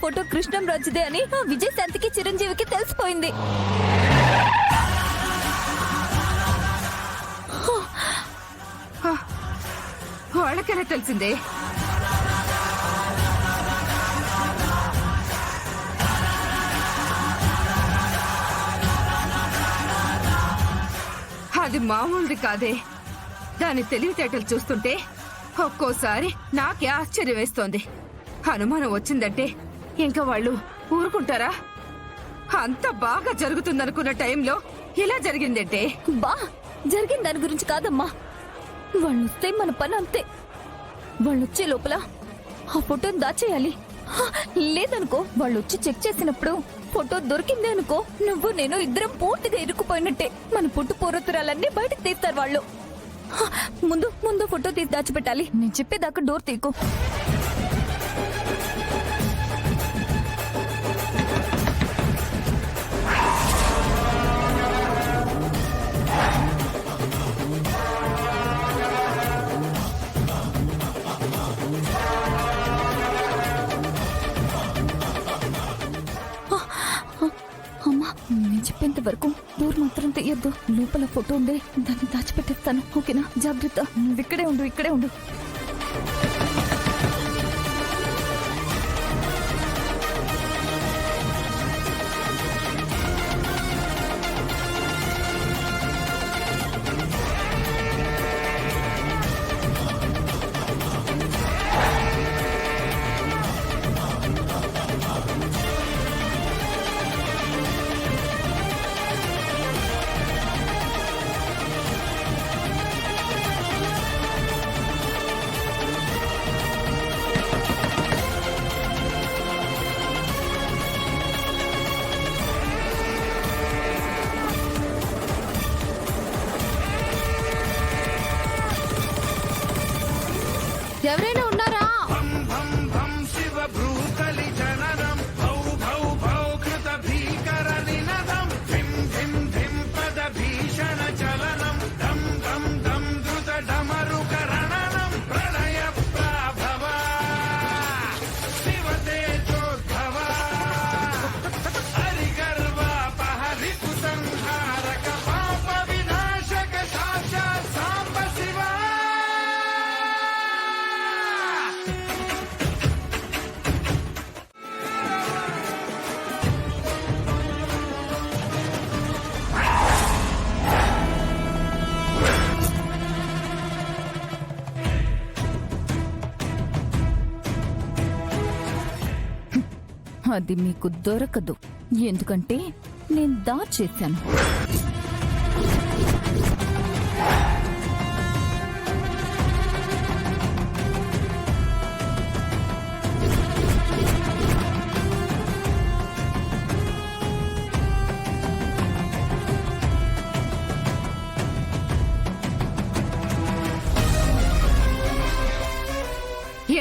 Photo కృష్ణంరాజుదే అని ఆ విజయశాంతికి చిరంజీవికి తెలిసిపోయింది. వాళ్ళకెలా తెలిసిందే? అది మామూలుది కాదే. దాని తెలివితేటలు చూస్తుంటే ఒక్కోసారి నాకే ఆశ్చర్యం వేస్తోంది. అనుమానం వచ్చిందంటే ఇంకా వాళ్ళు ఊరుకుంటారా? అంత బాగా జరుగుతుందనుకున్న టైంలో ఇలా జరిగిందంటే జరిగిన దాని గురించి కాదమ్మా. వాళ్ళు వస్తే మన పని అంతే. వాళ్ళు వచ్చే లోపల ఆ ఫోటోని దాచేయాలి. లేదనుకో, వాళ్ళు వచ్చి చెక్ చేసినప్పుడు ఫోటో దొరికింది అనుకో, నువ్వు నేను ఇద్దరం పూర్తిగా ఇరుక్కుపోయినట్టే. మన పుట్టు పూర్వతురాలన్నీ బయటకు తీస్తారు వాళ్ళు. ముందు ముందు ఫోటో తీసి దాచిపెట్టాలి. నేను చెప్పేదాకా డోర్ తీకు. అమ్మా, నేను చెప్పేంత వరకు డోర్ మాత్రం తీయద్దు. లోపల ఫోటో ఉంది, దాన్ని దాచిపెట్టేస్తాను. ఓకేనా? జాగ్రత్త. నువ్వు ఇక్కడే ఉండు, ఇక్కడే ఉండు. ఎవరైనా ఉన్నారా? అది మీకు దొరకదు. ఎందుకంటే నేను దాచేశాను.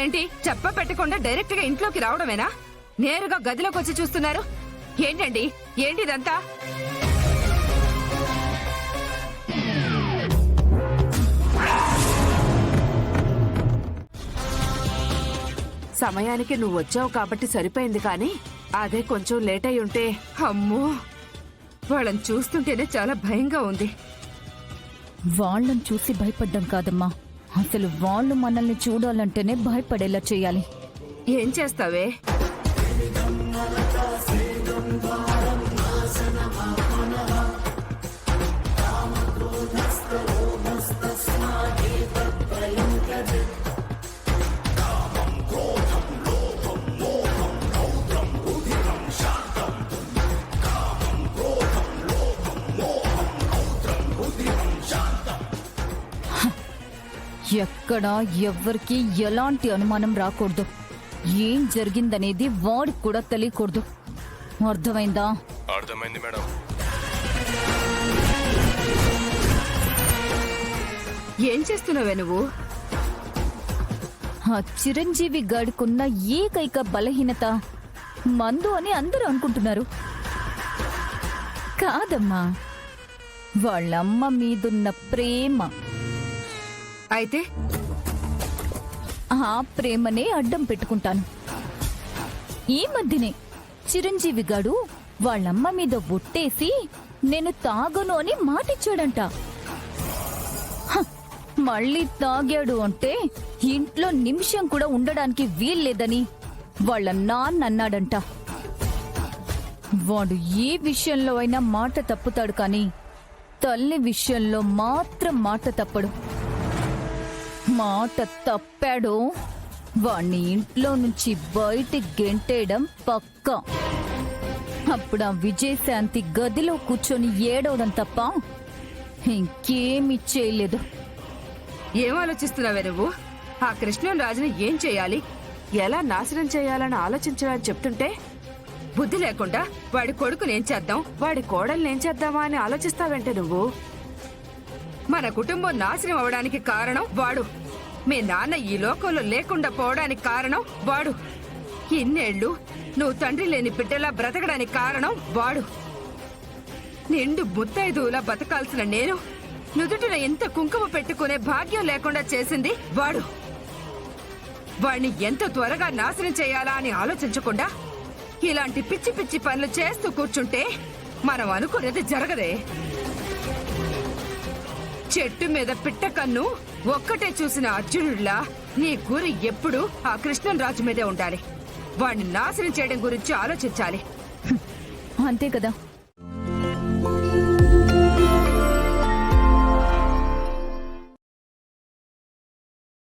ఏంటి చెప్ప పెట్టకుండా డైరెక్ట్ గా ఇంట్లోకి రావడమేనా? నేరుగా గదిలోకి వచ్చి చూస్తున్నారు ఏంటండి? ఏంటిదంతా? సమయానికి నువ్వు వచ్చావు కాబట్టి సరిపోయింది, కానీ అదే కొంచెం లేట్ అయి ఉంటే అమ్మో, వాళ్ళని చూస్తుంటేనే చాలా భయంగా ఉంది. వాళ్ళని చూసి భయపడ్డం కాదమ్మా, అసలు వాళ్ళు మనల్ని చూడాలంటేనే భయపడేలా చేయాలి. ఏం చేస్తావే? ఎక్కడా ఎవ్వరికి ఎలాంటి అనుమానం రాకూడదు. ఏం జరిగిందనేది వాడికి కూడా తెలియకూడదు. అర్థమైందా? అర్థమైంది మేడం. ఏం చేస్తున్నావే నువ్వు? ఆ చిరంజీవి గాడికున్న ఏకైక బలహీనత మందు అని అందరూ అనుకుంటున్నారు. కాదమ్మా, వాళ్ళమ్మ మీదున్న ప్రేమ. అయితే ఆ ప్రేమనే అడ్డం పెట్టుకుంటాను. ఈ మధ్యనే చిరంజీవి గాడు వాళ్ళమ్మ మీద ఒట్టేసి నేను తాగను అని మాటిచ్చాడంట. హ, మళ్ళీ తాగాడు అంటే ఇంట్లో నిమిషం కూడా ఉండడానికి వీల్లేదని వాళ్ళ నాన్న అన్నాడంట. వాడు ఏ విషయంలో అయినా మాట తప్పుతాడు కానీ తల్లి విషయంలో మాత్రం మాట తప్పడు. మాట తప్పాడో వాణ్ణి ఇంట్లో నుంచి బయటికి గెంటేయడం పక్కా. అప్పుడు ఆ విజయశాంతి గదిలో కూర్చొని ఏడవడం తప్ప ఇంకేమీ చేయలేదు. ఏం ఆలోచిస్తున్నావే నువ్వు? ఆ కృష్ణరాజుని ఏం చేయాలి, ఎలా నాశనం చేయాలని ఆలోచించమని చెప్తుంటే బుద్ధి లేకుండా వాడి కొడుకుని ఏం చేద్దాం, వాడి కోడల్ని ఏం చేద్దామా అని ఆలోచిస్తావంటే నువ్వు. మన కుటుంబం నాశనం అవడానికి కారణం వాడు. మీ నాన్న ఈ లోకంలో లేకుండా పోవడానికి కారణం వాడు. ఇన్నేళ్లు నువ్వు తండ్రి లేని బిడ్డలా బ్రతకడానికి కారణం వాడు. నిండు ముత్తైదువులా బతకాల్సిన నేను నుదుటిన ఎంత కుంకుమ పెట్టుకునే భాగ్యం లేకుండా చేసింది వాడు. వాడిని ఎంత త్వరగా నాశనం చేయాలా అని ఆలోచించకుండా ఇలాంటి పిచ్చి పిచ్చి పనులు చేస్తూ కూర్చుంటే మనం అనుకునేది జరగదే. చెట్టు మీద పిట్ట కన్ను ఒక్కటే చూసిన అర్జునుడిలా నీ గురి ఎప్పుడూ ఆ కృష్ణరాజు మీదే ఉండాలి. వాడిని నాశనం చేయడం గురించి ఆలోచించాలి. అంతే కదా.